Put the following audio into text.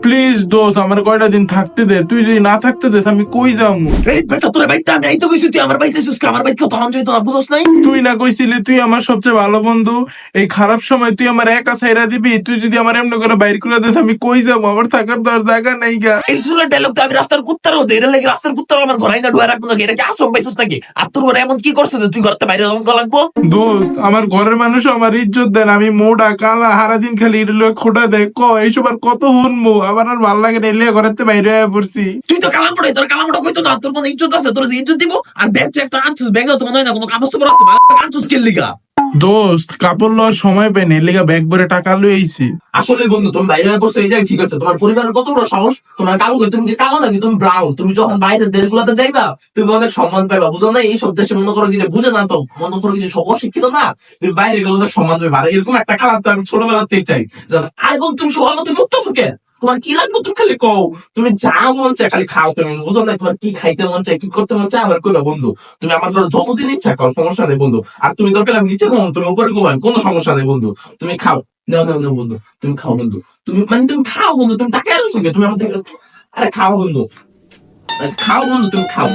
Please দোস্ত আমার কয়টা দিন থাকতে দে, তুই যদি না থাকতে দেস আমি কই যাবো? এই বেটা তোর বাইতে আমি এই তো কইছি তুই আমার বাইতে আসিস আমার বাইতে তখন যাইতো না বুঝছ নাই? তুই না কইছিলি তুই আমার সবচেয়ে ভালো বন্ধু, এই খারাপ সময় তুই আমার একা ছাইরা দিবি? তুই যদি আমার এমনি করে বাইর করে দিস আমি কই যাবো? আমার থাকার তো আর জায়গা নাই গা। এই শুনে ডায়লগ তো আমি রাস্তার কুত্তার মধ্যে এটা লাগে রাস্তার কুত্তার আমার ঘরে না ঢুয়া রাখবো নাকি? এটা কি আশ্রম পাইছিস নাকি? আর তোর ঘরে এমন কি করছে যে তুই ঘরতে বাইরে অঙ্ক লাগবো? দোস্ত আমার ঘরের মানুষ আমার ইজ্জত দেন, আমি মোটা কালা সারাদিন খালি খোটা দেয় ক এইসব আর কত শুনবো? আমার আর ভাল লাগে না, এলিয়া ঘরের থেকে বাইরে হয়ে পড়ছি। তুই তো কালাম পড়ে তোর কালামটা কইতো না তোর কোনো ইজ্জত আছে? তোর ইজ্জত দিব আর ব্যাগ একটা আনছিস ব্যাগে তো মনে হয় না কোনো কাগজ পত্র আছে, ভালো আনছিস কে লিগা? দোস্ত কাপড় লওয়ার সময় পাই না, এলিগা ব্যাগ ভরে টাকা লই আইছি। আসলে বন্ধু তুমি বাইরে পড়ছো এই জায়গায় ঠিক আছে, তোমার পরিবারের কত বড় সাহস? তোমার কালো তুমি কি কালো নাকি? তুমি ব্রাউন। তুমি যখন বাইরের দেশগুলোতে যাইবা তুমি অনেক সম্মান পাইবা, বুঝো না? এই সব দেশে মনে করো কি যে বুঝে না, তো মনে করো কি যে সব অশিক্ষিত না, তুমি বাইরে গেলে অনেক সম্মান পাইবা। আর এরকম একটা কালার তো আমি ছোটবেলাতেই চাই। আর এখন তুমি সবার মতো মুক্ত সুখে তোমার কি লাগবে তুমি খালি কও, তুমি যা মন চায় খালি খাও। তুমি বুঝো না তোমার কি খাইতে মন চায় কি করতে মন চায় আমার কইবা বন্ধু। তুমি আমার ঘরে যতদিন ইচ্ছা করো সমস্যা নেই বন্ধু। আর তুমি দরকার আমি নিচে ঘুমাও তুমি উপরে ঘুমাও কোনো সমস্যা নেই বন্ধু। তুমি খাও, নাও নাও নাও বন্ধু, তুমি খাও বন্ধু। তুমি মানে তুমি খাও বন্ধু, তুমি তাকে আসো তুমি আমার থেকে। আরে খাও বন্ধু, আরে খাও বন্ধু, তুমি খাও।